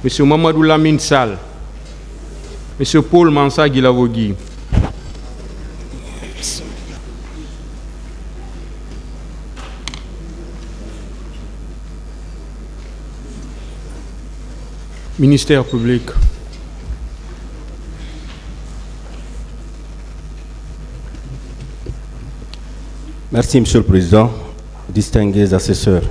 Monsieur Mamadou Lamine Sall, Monsieur Paul Mansa Guilavogui, Ministère public. Merci, Monsieur le Président, distingués assesseurs.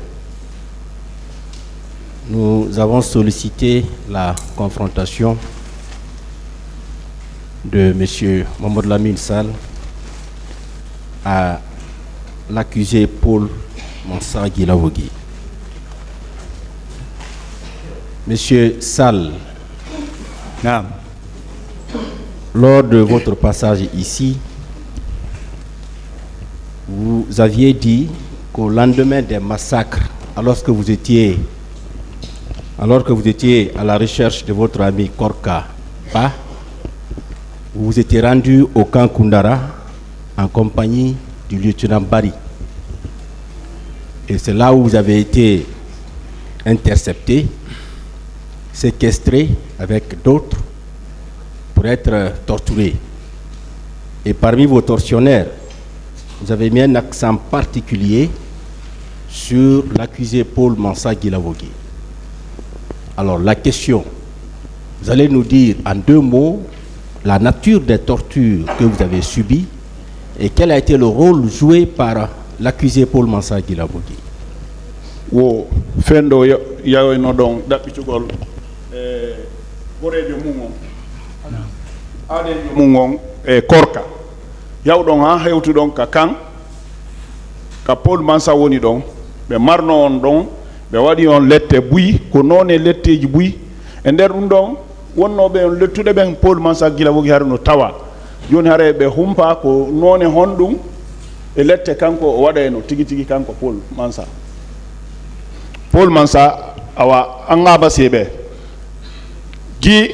Nous avons sollicité la confrontation de M. Mamadou Lamine Sall à l'accusé Paul Mansa Guilavogui. Monsieur Sall, lors de votre passage ici, vous aviez dit qu'au lendemain des massacres, alors que vous étiez à la recherche de votre ami Korka Ba, vous vous étiez rendu au camp Koundara en compagnie du lieutenant Bari. Et c'est là où vous avez été intercepté, séquestré avec d'autres pour être torturé. Et parmi vos tortionnaires, vous avez mis un accent particulier sur l'accusé Paul Mansa Guilavogui. Alors la question, vous allez nous dire en 2 mots la nature des tortures que vous avez subies et quel a été le rôle joué par l'accusé Paul Mansa Guilavogui. Wo fendo yawo no don dabbitugol borejo mumon adejo mumon korka yawɗon ha hewtuɗon ka kan ka Paul Mansa woni ɗon ɓe marno on ɗon ɓe waɗi on lette buyi ko noon e letteji buyi e nder ɗum ɗon wonnoɓe on lettuɗe ɓen Paul Mansa Guilavogui hare no tawa joni hare ɓe humpa ko noone honɗum e lette kanko o waɗa no tigi tigi kanko Paul Mansa awa angaba seɓe gi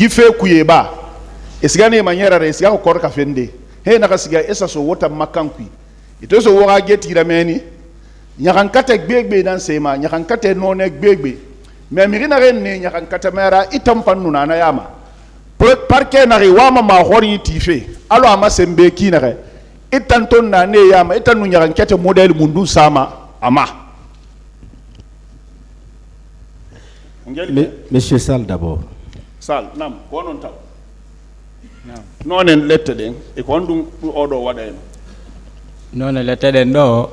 fe kuye ba esigane manyera re esiga ko korka fende he naka siga esa so wota makankui ito so woga getira meni nyakan kate gbegbe dan sema nyakan kate none gbegbe me mirina ren ne nyakan kate mera itam pannu na yama parke na ri wama ma hori tife alo ama sembe kinare itanton na ne yama itanu nyakan kate model mundu sama ama. Monsieur Sall d'abord. Sall nam konon taw non en lette den e ko ndum odo wada en non lette den do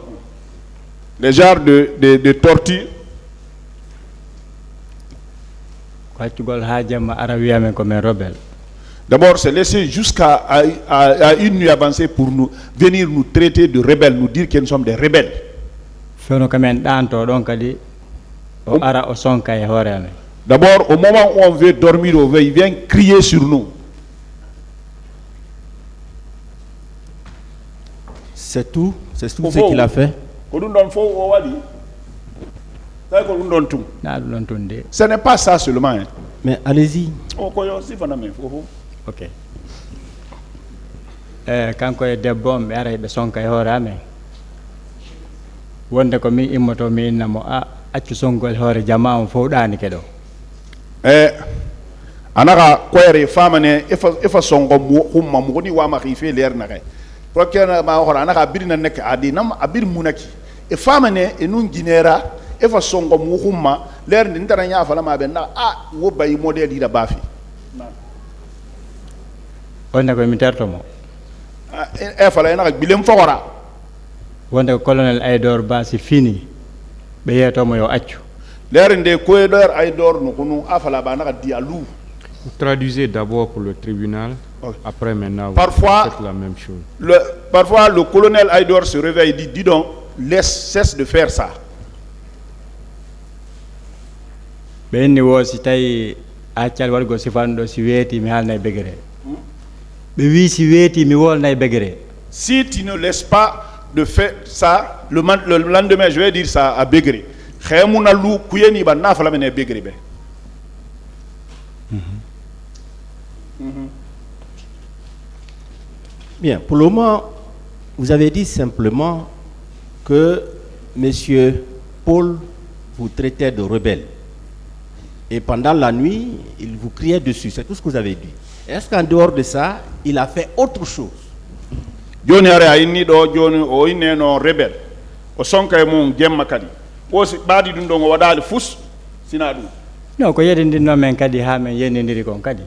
les genres de torture kwatugol hajama arawiame comme un rebelle. D'abord c'est laisser jusqu'à à une nuit avancée pour nous venir nous traiter de rebelles, nous dire que nous sommes des rebelles. Fono kamen danto don kadi o ara o sonka e horeame. D'abord au moment où on veut dormir au veille, il vient crier sur nous. C'est tout ce qu'il a fait. Ce n'est pas ça seulement. Hein. Mais allez-y. Ok. Kanko e debbo mi ara be sonka e hoore amen. Wonde ko mi immoto mi innamo accu songol hoore jama on fowɗani keɗo. Anaka koyere famane efa songo humma mo woni wama khife leer na kay. Prokena ma hora anaka birina nek adi nam abir munaki e famane e nun ginera e fa songo mu humma leer ni ndara nya fala ma be na wo bayi model ida bafi wonde ko mi terto mo e fala ena bilem fokora wonde ko colonel Aydor Basi fini be yeto mo yo accu leer nde ko Aydor Aydor no kunu afala ba na di alou. Vous traduisez d'abord pour le tribunal, après maintenant vous faites la même chose. Parfois le colonel Aydor se réveille et dit, dis donc, cesse de faire ça. Benni wo si tay accal wargo sifando si weti mi halnay begere. Be wi si weti mi wolnay begere. Si tu ne laisses pas de faire ça, le lendemain je vais dire ça à Begere. Khemuna lu kuyeni ba nafala mene Begere be. Bien, pour le moment, vous avez dit simplement que M. Paul vous traitaient de rebelles. Et pendant la nuit, il vous criait dessus. C'est tout ce que vous avez dit. Est-ce qu'en dehors de ça, il a fait autre chose? Joni are ayni do joni o inne no rebel o sonka e mum gemma kadi o si baadi dum do wadali fus sina dum no ko yedindi no men kadi ha men yenindiri kon kadi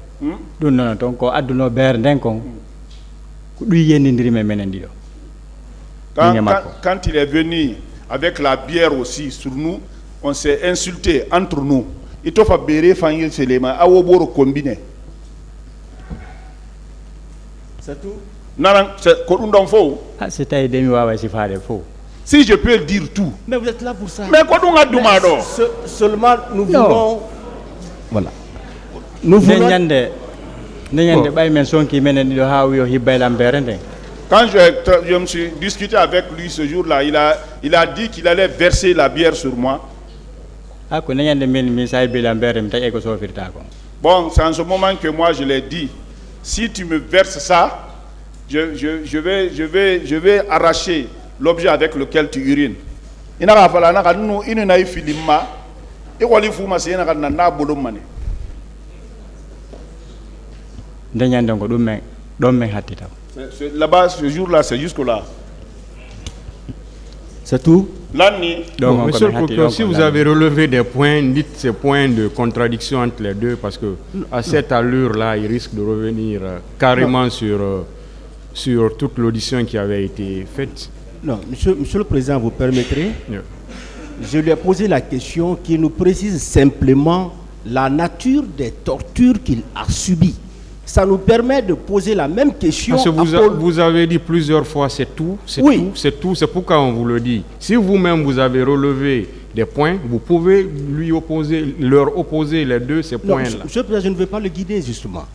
dum non ton ko adduno ber den kon ko du yenindiri men menen dido quand il est venu avec la bière aussi sur nous, on s'est insulté entre nous. Il faut faire béré fangil selema awo boro combiné. C'est tout. Non, c'est quoi on faux. Ah, c'était demi wawa si fare faux. Si je peux le dire tout. Mais vous êtes là pour ça. Mais quoi on a demandé? Seulement nous voulons. Voilà. Nous voulons. N'yande bay men sonki menen dido ha wiyo hibaylam berende. Quand je me suis discuté avec lui ce jour-là, il a dit qu'il allait verser la bière sur moi. Bon, c'est en ce moment que moi je l'ai dit. Si tu me verses ça, je vais arracher l'objet avec lequel tu urines. Il n'a pas fallu que nous ayons filmé. Et qu'on lui fout masser, il n'a pas de monnaie. Là-bas, ce jour-là, c'est jusque-là. C'est tout? Donc, monsieur le procureur, si vous avez relevé des points, dites ces points de contradiction entre les deux, parce que à cette allure-là, il risque de revenir carrément sur toute l'audition qui avait été faite. Non, monsieur le Président, vous permettrez? Je lui ai posé la question qu'il nous précise simplement la nature des tortures qu'il a subies. Ça nous permet de poser la même question. Parce que vous avez dit plusieurs fois, c'est tout, c'est tout, c'est tout, c'est pourquoi on vous le dit. Si vous-même vous avez relevé des points, vous pouvez leur opposer les deux ces points-là. Monsieur le Président, je ne veux pas le guider justement.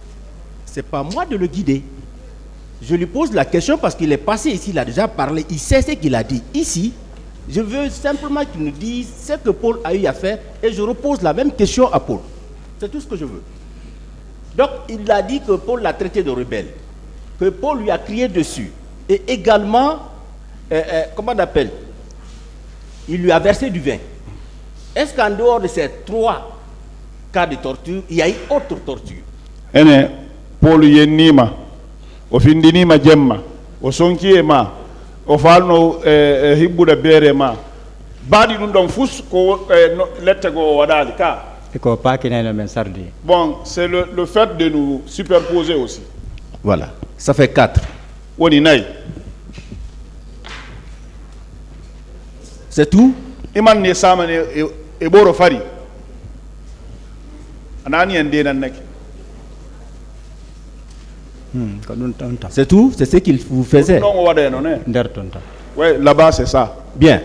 Ce n'est pas moi de le guider. Je lui pose la question parce qu'il est passé ici, il a déjà parlé, il sait ce qu'il a dit. Ici, je veux simplement qu'il nous dise ce que Paul a eu à faire et je repose la même question à Paul. C'est tout ce que je veux. Donc, il a dit que Paul l'a traité de rebelle, que Paul lui a crié dessus. Et également, comment on appelle? Il lui a versé du vin. Est-ce qu'en dehors de ces 3 cas de torture, il y a eu autre torture? Paul yenima, o findinima jemma, o sonkiema, o falno hibbu de berema. Badi dum don fus ko lette go wadali ka. Bon, c'est le fait de nous superposer aussi. Voilà, ça fait 4. C'est tout? C'est tout? C'est ce qu'il vous faisait? Oui, là-bas c'est ça. Bien.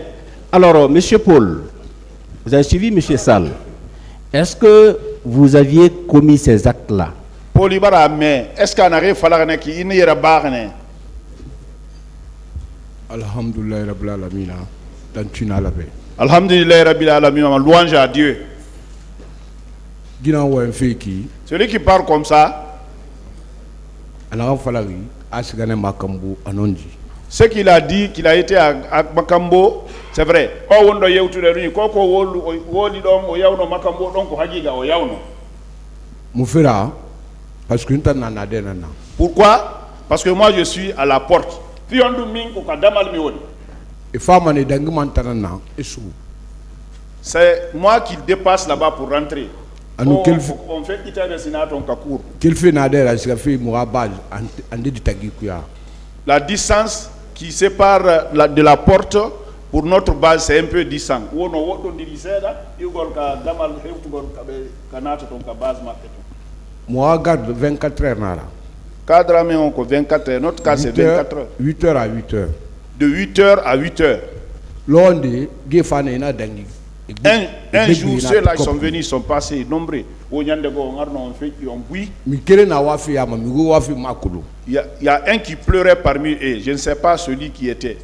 Alors, monsieur Paul, vous avez suivi monsieur Sall. Est-ce que vous aviez commis ces actes-là? Est-ce qu'on arrive à qui il y a barne? Alhamdulillah Rabbil Alamin. Alhamdulillah Rabbil Alamin. Louange à Dieu. Celui qui parle comme ça, ce qu'il a dit, qu'il a été à Makambo, c'est vrai. Pourquoi? Parce que moi je suis à la porte. C'est moi qui dépasse là-bas pour rentrer. On fait la distance qui sépare de la porte pour notre base, c'est un peu distant. Moi, garde 24 heures. Cadre 24 heures. Notre cas, c'est 24 heures. 8 heures à 8 heures. De 8 heures à 8 heures. Un jour, ceux-là qui sont venus, sont passés nombreux. Il y a un qui pleurait parmi eux. Je ne sais pas celui qui était.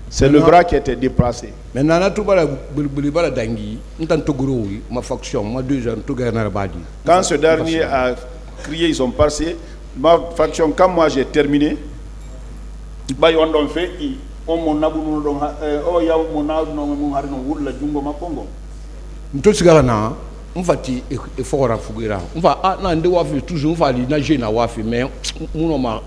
C'est le bras qui était déplacé. Quand ce dernier a crié, ils sont passés. Ma faction, quand moi j'ai terminé, bah on a fait, on m'a dit, oh ya mon âge non mon hari non wul la jungo ma Congo. Ntosigala na mfati efora fugira. Mfa na nde wafi toujours mfa li na je na wafi mais muno ma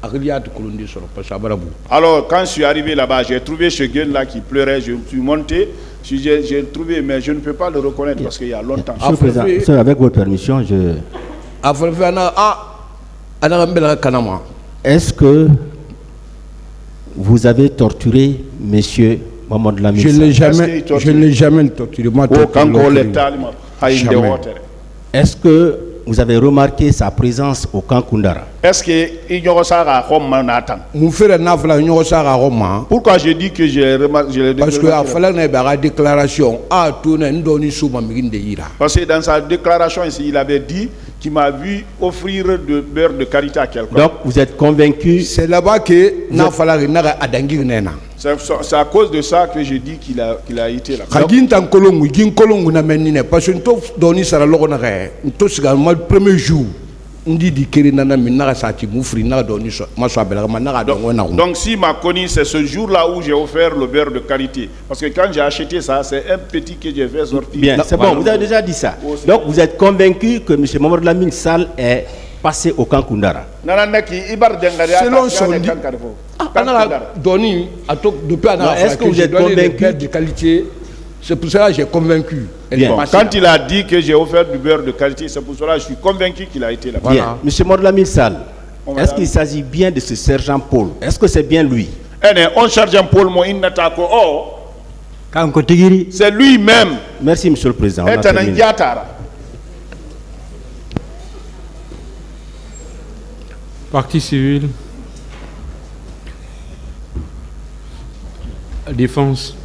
akiliat kulundi soro parce que abarabu. Alors quand je suis arrivé là-bas, j'ai trouvé ce gars là qui pleurait, je suis monté, j'ai trouvé mais je ne peux pas le reconnaître parce qu'il y a longtemps. Monsieur le Président, sir, avec votre permission, je... Est-ce que vous avez torturé monsieur Mohamed Lamine Sall? Je ne l'ai jamais torturé. Moi, Jamais. Est-ce que vous avez remarqué sa présence au camp Koundara? Est-ce que il y aura ça à Rome? Pourquoi j'ai dit que j'ai remarqué? Parce que la déclaration parce que dans sa déclaration ici, il avait dit qu'il m'a vu offrir de beurre de karité à quelqu'un. Donc vous êtes convaincu? C'est là-bas que c'est à cause de ça que j'ai dit qu'il a été là. Parce que le premier jour, donc s'il m'a connu, c'est ce jour-là où j'ai offert le beurre de karité. Parce que quand j'ai acheté ça, c'est un petit que j'ai fait sortir. Bien, c'est bon, vous avez déjà dit ça. Donc vous êtes convaincu que M. Mohamed Lamine Sall est passé au camp Koundara? Selon son dit, est-ce que vous êtes convaincu de qualité? C'est pour cela que j'ai convaincu. Quand il a dit que j'ai offert du beurre de qualité, c'est pour cela que je suis convaincu qu'il a été là. Bien. Voilà. M. Mohamed Lamine Sall, est-ce qu'il s'agit bien de ce sergent Paul? Est-ce que c'est bien lui? C'est lui-même. Merci, M. le Président. Partie civile. Défense.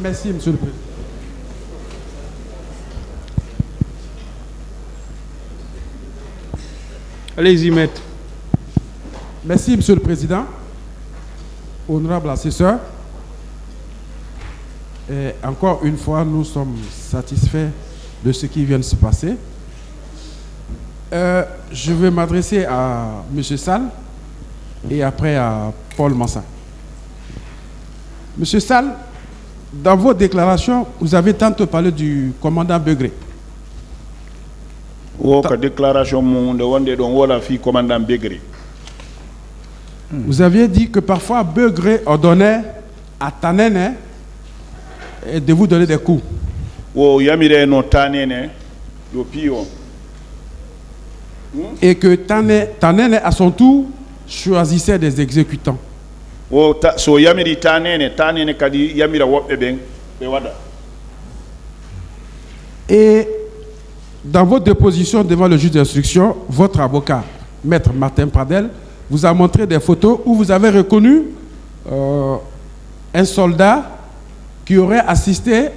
Merci, Monsieur le Président. Allez-y, maître. Merci, Monsieur le Président. Honorable assesseur. Et encore une fois, nous sommes satisfaits de ce qui vient de se passer. Je vais m'adresser à M. Sall et après à Paul Massa. M. Sall, dans vos déclarations, vous avez tantôt parlé du commandant Begré. Vous aviez dit que parfois Begré ordonnait à Tanene de vous donner des coups. Et que Tanene, à son tour, choisissait des exécutants. Et dans votre déposition devant le juge d'instruction, votre avocat, Maître Martin Pradel, vous a montré des photos où vous avez reconnu un soldat qui aurait assisté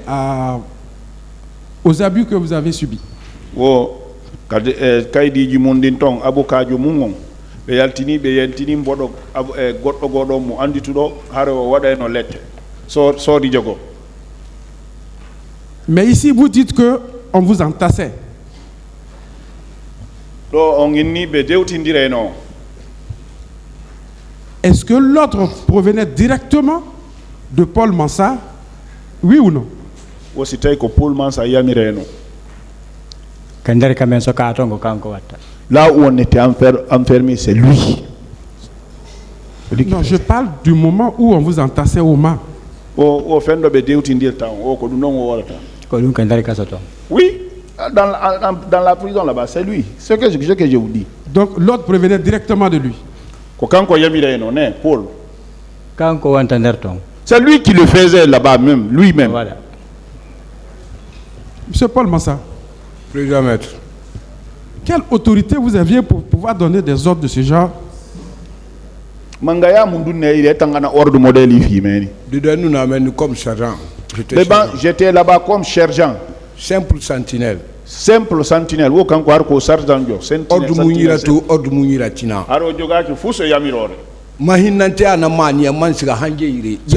aux abus que vous avez subis. Mais ici, vous dites qu'on vous entassait. Est-ce que l'ordre provenait directement de Paul Massa? Oui ou non? Là où on était enfermé, c'est lui. Non, je parle du moment où on vous entassait au mât. Oui, dans la prison là-bas, c'est lui. Ce que je vous dis. Donc l'ordre provenait directement de lui. C'est lui qui le faisait là-bas même, lui-même. Voilà. Monsieur Paul Massa. Président maître. Quelle autorité vous aviez pour pouvoir donner des ordres de ce genre? Mangaya Mundune, il est en ordre modèle ici. Dedans, nous n'amène comme sergent. J'étais là-bas comme sergent. Simple sentinelle. Simple sentinelle. Où quand quoi sergent Ordre Mounira tout, ordre Mounira Tina. Aro Joga qui fous ce Yamirore. C'est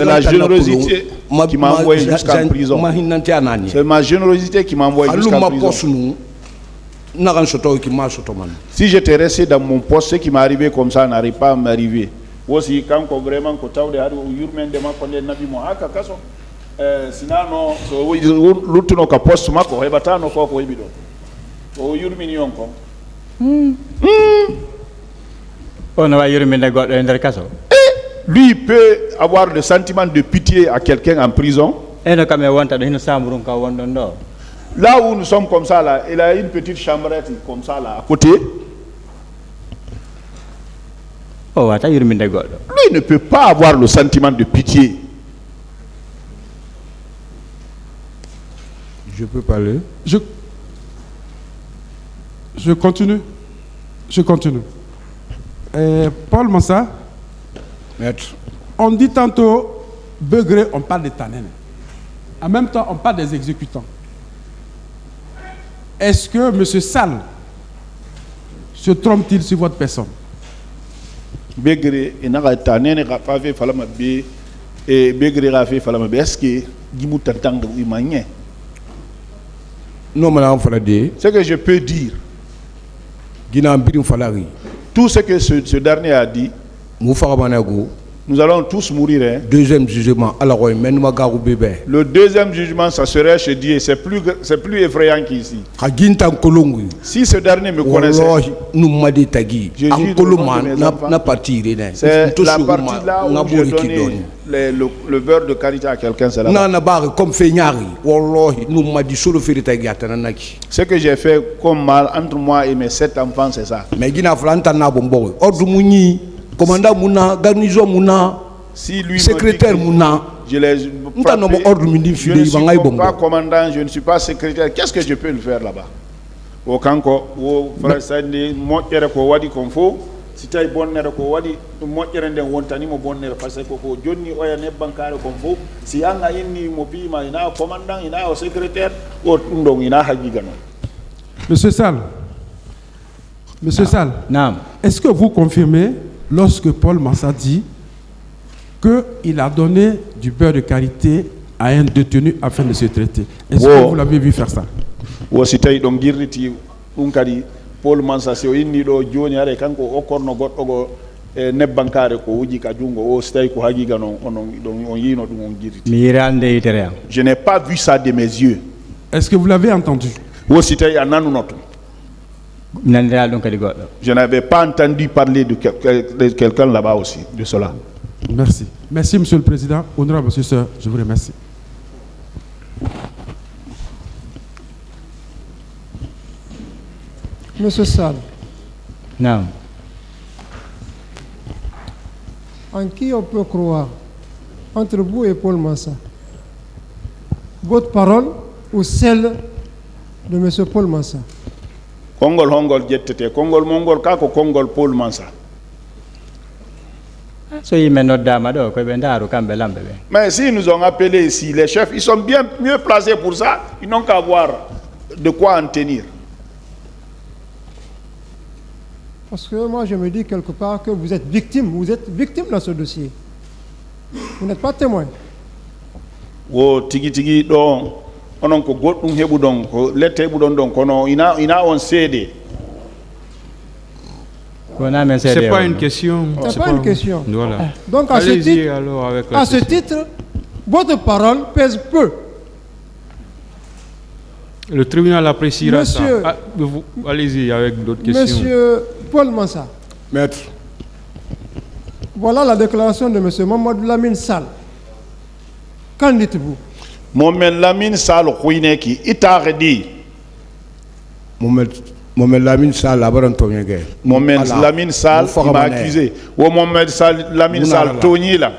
la générosité qui m'a envoyé jusqu'en prison. C'est ma générosité qui m'a envoyé jusqu'en prison. Si j'étais resté dans mon poste, ce qui m'est arrivé comme ça n'arrive pas à m'arriver. Aussi, quand vraiment, quand on a sinano so lutuno ka poste mako hebatano ko ko ibido o yurmini yonko on va yurmine goddo e der kaso. Lui peut avoir le sentiment de pitié à quelqu'un en prison. Eno kam e wonta do hino samburun ka wondon do. Là où nous sommes comme ça là, il a une petite chambrette comme ça là à côté. Oh, wata yurmine goddo. Lui ne peut pas avoir le sentiment de pitié. Je peux parler. Je continue. Je continue. Paul Mansa. Maître. On dit tantôt, Begré, on parle des Tanènes. En même temps, on parle des exécutants. Est-ce que M. Sall se trompe-t-il sur votre personne? Begré, il n'a pas fait falama bé et Begré a fait falama bé. Est-ce que Guimou t'entend de Imagné? Non, madame Falade. Ce que je peux dire, tout ce que ce dernier a dit, nous allons tous mourir. Hein. Deuxième jugement, le deuxième jugement, ça serait chez Dieu. C'est plus effrayant qu'ici. Si ce dernier me connaissait, c'est la partie là où je donnais le beurre de carité à quelqu'un. C'est là. Ce que j'ai fait comme mal entre moi et mes 7 enfants, c'est ça. Commandant Mouna, garnison Mouna, si lui secrétaire Mouna, je ne suis pas commandant, je ne suis pas secrétaire. Qu'est-ce que je peux le faire là-bas? Au Kanko, au frère Sandi, moi qui ai wadi confo, si tu as bon nez ko wadi, moi qui ai rendu wontani mo bon nez parce que ko Johnny oya ne bankare confo, si anga inni mo pima ina commandant ina au secrétaire, o ndong ina hagigano. Monsieur Sall. Monsieur Sall. Est-ce que vous confirmez lorsque Paul Mansa dit qu'il a donné du beurre de karité à un détenu afin de se traiter? Est-ce que vous l'avez vu faire ça? Paul Mansa se inni do joni are kanko o korno goddo go nebbankare ko wuji ka jungo o stay ko hagiga non on yino dum on giriti. Je n'ai pas vu ça de mes yeux. Est-ce que vous l'avez entendu? Je n'avais pas entendu parler de quelqu'un là-bas aussi, de cela. Merci. Merci, Monsieur le Président. Honorable Monsieur Sir, je vous remercie. Monsieur Sall. Non. En qui on peut croire, entre vous et Paul Mansa? Votre parole ou celle de Monsieur Paul Mansa? Kongol hongol jettete, Kongol mongol kako Kongol Paul Mansa. Mais si nous ont appelé ici, les chefs, ils sont bien mieux placés pour ça, ils n'ont qu'à voir de quoi en tenir. Parce que moi je me dis quelque part que vous êtes victime dans ce dossier. Vous n'êtes pas témoin. Oh, tigi don, onon ko goddum hebu don ko lette hebu don kono ina on cede. C'est pas une question. C'est pas une question. Voilà. Donc à ce titre, votre parole pèse peu. Le tribunal appréciera ça. Allez-y avec d'autres questions. Monsieur Paul Mansa. Maître. Voilà la déclaration de Monsieur Mamadou Lamine Sall. Qu'en dites-vous? Mohamed Lamine Sall Khouineki, Itaredi. Mohamed Lamine Sall, Mohamed Lamine Sall, il m'a accusé. Ou Mohamed Lamine Sall, Tony là.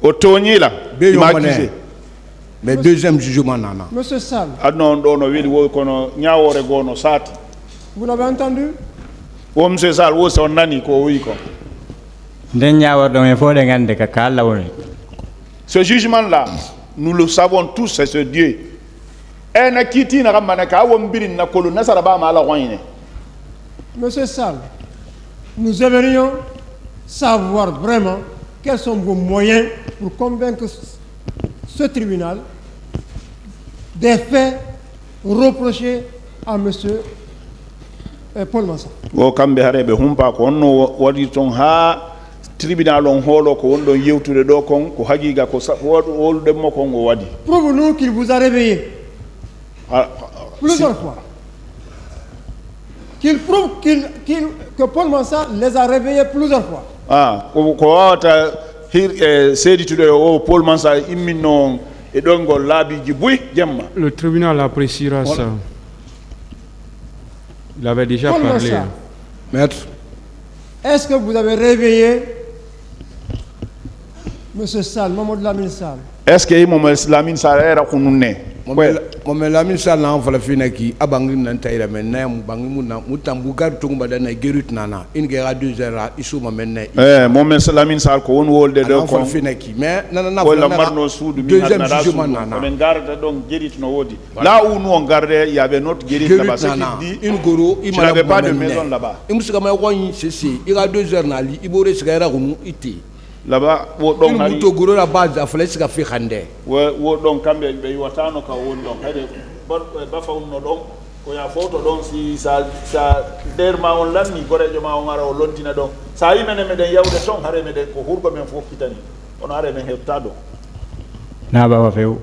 Au Tony là, il m'a accusé. Mais deuxième jugement, nana. Monsieur Sall. Vous l'avez entendu? Monsieur Sall, où est-ce qu'on a dit qu'on ce jugement-là, nous le savons tous, c'est ce Dieu. Monsieur Sall, nous aimerions savoir vraiment quels sont vos moyens pour convaincre ce tribunal des faits reprochés à M. Paul Massa. O kambe harebe humpa ko onno wadi ton ha tribunal on holo ko wondo yewtude do kon ko hagiga ko wolde mo kon o wadi. Prouve-nous qu'il vous a réveillé plusieurs fois. Qu'il prouve que Paul Massa les a réveillés plusieurs fois. Ko wawata seditude o Paul Massa imminno e dongo labiji buy jamma. Le tribunal appréciera ça. Il avait déjà Paul parlé. Massa, Maître, est-ce que vous avez réveillé M. Sall, Mamadou Lamine Sall? Est-ce que mo Lamine Sall era kununne? Mome Lamine Sall na fala fina ki abangi nan tayra men na mu bangi mu na mutambu gar to ngba dana gerut nana in gera 2 heures isu ma men na Mome Lamine Sall ko won wolde do kon kon fina ki mais nana wala marno suudu mi deuxième hadna jugement suudu nana men garda donc gerit no wodi là où nous on gardait il y avait notre gerit là-bas ce qui dit une goro tu n'avais pas de maison là-bas imusuka ma ko yin sese ira 2 heures na li ibore sigara kunu iti là-bas wo donc une muto goro la base afale sika fi khande wo donc kambe be watano ka won donc hade ba fa no donc ko ya photo donc si sa der ma on lammi gorejo ma on ara o lontina donc sa yimene meden yawde ton hare meden ko hurgo men fof kitani on are men heftado na ba wa few.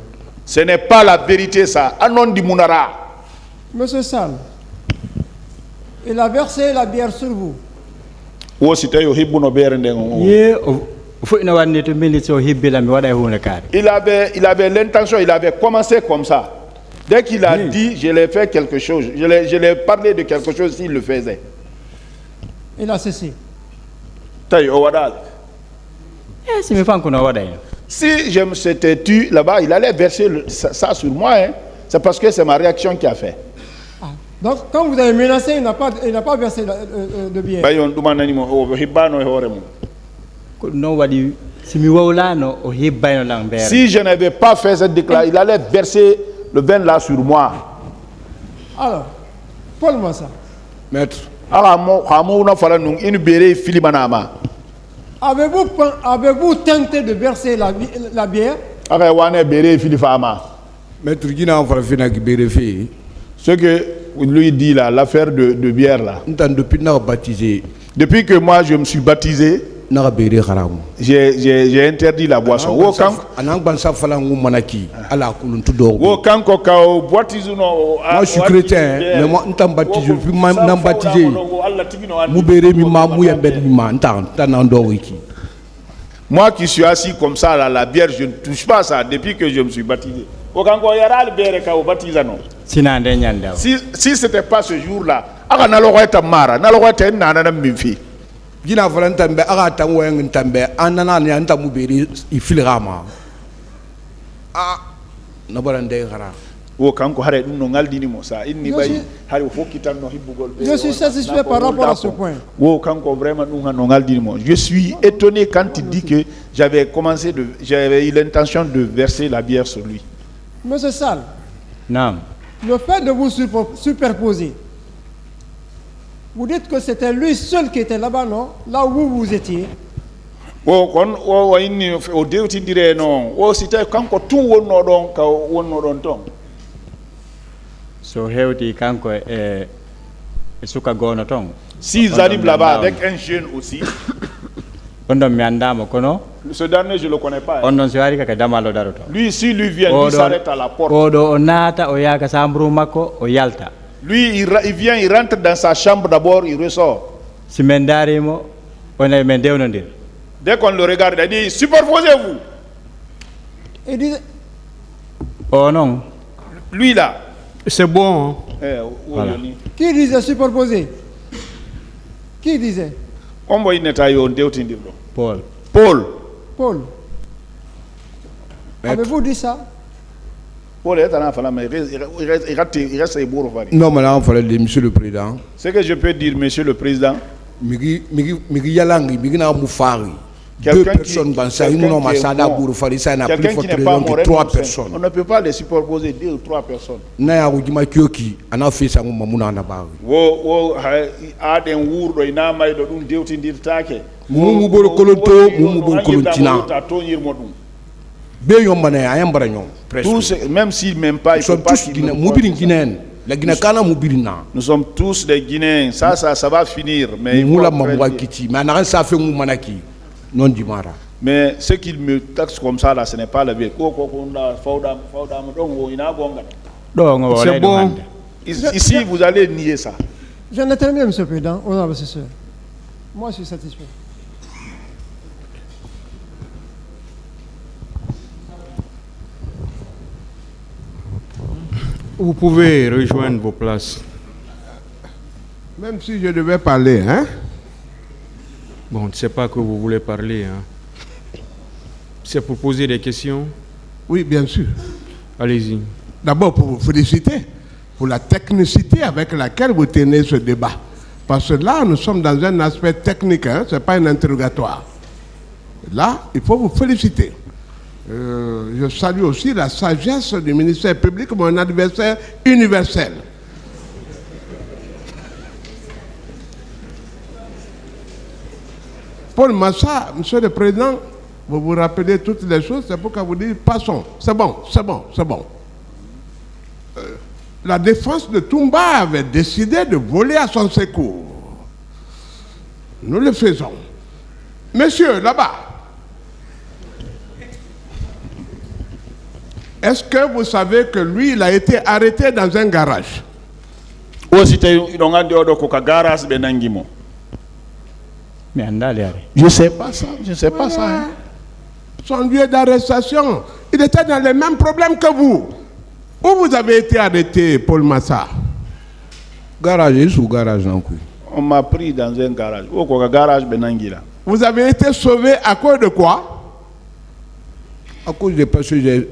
ce n'est pas la vérité ça anon di munara. Monsieur Sall, il a versé la bière sur vous. wo si tayo hibbuno beere nden Ye fo ina wanne to minute so hibbila mi wada hunde kaare. il avait l'intention, il avait commencé comme ça. Dès qu'il a dit, je l'ai fait quelque chose, je l'ai parlé de quelque chose s'il le faisait. Il a cessé. Tayo owadal. Si mi fanko no wada ina. Si je me s'étais tu là-bas, il allait verser ça sur moi. Hein. C'est parce que c'est ma réaction qui a fait. Donc, quand vous avez menacé, il n'a pas versé de bière. Bayon dumana ni mo o hibano e hore mo. Ko no wadi si mi wawlano o hibbayno lang bere. Si je n'avais pas fait cette déclaration, il allait verser le vin là sur moi. Alors, Paul Massa, maître Ala mo hamo na fala nung inu bere filimanama. avez-vous tenté de verser la bière? Aka wane bere filifama. maître gina fala fina ki bere fi Ce que lui dit là, l'affaire de bière là. ntan depuis na baptisé Depuis que moi je me suis baptisé, na bere haram j'ai interdit la boisson. Wo kan anang ban sa fala ngu manaki ala kulun tudo wo kan ko ka o baptise no. moi je suis chrétien mais moi ntan baptisé puis nan baptisé mu bere mi ma mu yembe mi ma ntan nan do wiki. Moi qui suis assis comme ça là, la bière, je ne touche pas ça depuis que je me suis baptisé. Wo kan ko yara le bière ka o baptise no. Sinande nyanda. Si c'était pas ce jour-là, aka na logo eta mara, na logo eta na na mfi. Gina fala ntambe aga tango yang ntambe anana ni anta mu bere ifilrama na barande khara Wo kan ko hare dum no ngaldini mo sa inni bay hare fo kitan no hibbugol be. Je suis satisfait par rapport à ce point. Wo kan ko vraiment dum no ngaldini mo. Je suis étonné quand il dit que j'avais eu l'intention de verser la bière sur lui. Monsieur Sall, Naam. le fait de vous superposer, vous dites que c'était lui seul qui était là-bas, non? Là où vous étiez. Wo kon wo inni o dewti dire non. Wo sita kanko tun wonno don ka wonno don ton. So hewti kanko e suka gono ton. S'ils arrivent là-bas avec un jeune aussi, Ondo mi andama kono. ce dernier je le connais pas. Hein. Ondo si wari kaka damalo daroto. Lui si lui vient, lui s'arrête à la porte. Odo o nata o yaka sambru makko o yalta. Lui il vient, il rentre dans sa chambre d'abord, il ressort. Si men darimo on men dewnondir. Dès qu'on le regarde, il dit superposez-vous. Il disait, Oh non. Lui là, c'est bon. Hein. Voilà. qui disait superposer? Qui disait? On voit une taille on dewtindir do. Paul. Paul. Paul. Avez-vous dit ça? Paul est un enfant, mais il reste un bourreau. non mais fala de monsieur le président Ce que je peux dire, monsieur le président, migi yalangi migi na mu fari 2 personnes dans ça, une non masada bourfari ça n'a plus forte raison que 3 personnes. On ne peut pas les superposer 2 ou 3 personnes. Na ya ugima kyoki ana fait ça mamuna na ba. Wo aden wurdo ina may do dum dewtindirtake. Mumu boro kolonto mumu boro kolontina. Be yombane ayambara nyom. Tous, même s'ils m'aiment pas, ils sont tous Guinéens. La Guinée kana mubirina. Nous sommes tous des Guinéens. Ça va finir. Mais mais ce qu'ils me taxent comme ça là, ce n'est pas la vérité. C'est bon. Ici, vous allez nier ça. J'en ai terminé, M. le Président, honorable assesseur. Moi, je suis satisfait. Vous pouvez rejoindre vos places. Même si je devais parler, hein? Bon, je ne sais pas que vous voulez parler. Hein. C'est pour poser des questions? Oui, bien sûr. Allez-y. D'abord, pour vous féliciter pour la technicité avec laquelle vous tenez ce débat. Parce que là, nous sommes dans un aspect technique, hein? Ce n'est pas un interrogatoire. Là, il faut vous féliciter. Je salue aussi la sagesse du ministère public, mon adversaire universel. Paul Massa, Monsieur le Président, vous vous rappelez toutes les choses, c'est pourquoi vous dites passons. C'est bon, c'est bon, c'est bon. La défense de Toumba avait décidé de voler à son secours. Nous le faisons. Monsieur, là-bas, est-ce que vous savez que lui, il a été arrêté dans un garage? Je ne sais pas ça, je ne sais pas ça. Hein. Son lieu d'arrestation, il était dans les mêmes problèmes que vous. Où vous avez été arrêté, Paul Massa? Garage ou garage non? On m'a pris dans un garage. Au garage Benangila. Vous avez été sauvé à cause de quoi? À cause de parce que j'ai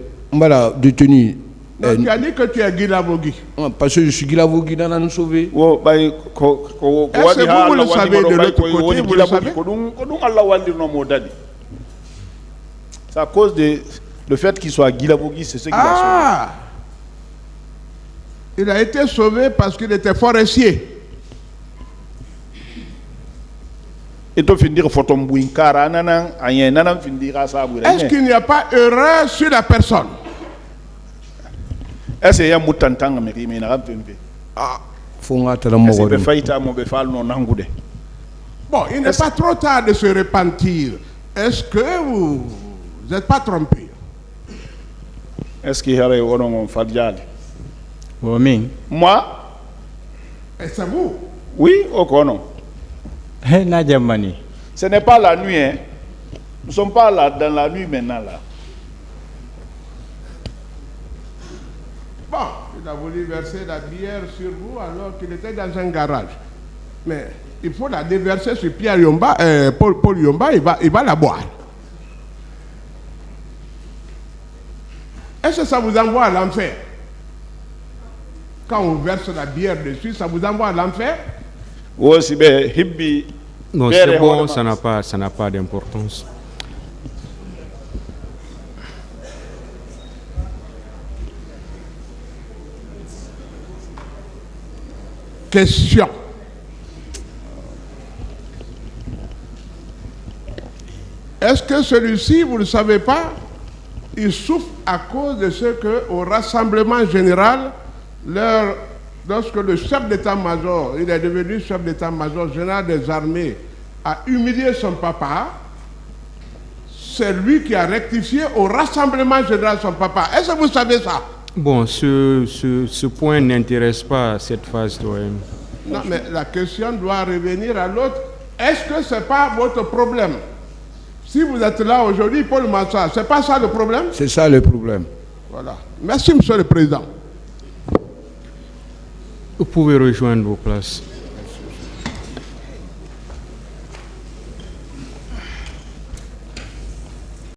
détenu. Tu as dit que tu es Guilavogui. Parce que je suis Guilavogui, dans nous sauver. Est-ce que vous le savez de l'autre côté? Vous le savez? C'est à cause de le fait qu'il soit Guilavogui, c'est ce qui l'a sauvé. Il a été sauvé parce qu'il était forestier. Est-ce qu'il n'y a pas erreur sur la personne? Bon, il n'est pas trop tard de se repentir. Est-ce que vous n'êtes pas trompé? Est-ce qu'il y a un Fadjal? Moi? Et c'est vous? Oui, au Kono. Ce n'est pas la nuit, hein. Nous ne sommes pas là dans la nuit maintenant là. Bon, il a voulu verser la bière sur vous alors qu'il était dans un garage. Mais il faut la déverser sur Pierre Yomba, Paul Yomba, il va la boire. Est-ce que ça vous envoie à l'enfer? Quand on verse la bière dessus, ça vous envoie à l'enfer? Non, c'est bon, ça n'a pas d'importance. Question. Est-ce que celui-ci, vous ne le savez pas, il souffre à cause de ce qu'au rassemblement général, lorsque le chef d'état-major, il est devenu chef d'état-major général des armées, a humilié son papa, c'est lui qui a rectifié au rassemblement général son papa. Est-ce que vous savez ça? Bon, ce point n'intéresse pas cette phase d'OM. Non, mais la question doit revenir à l'autre. Est-ce que ce n'est pas votre problème? Si vous êtes là aujourd'hui, Paul Massa, ce n'est pas ça le problème? C'est ça le problème. Voilà. Merci, Monsieur le Président. Vous pouvez rejoindre vos places.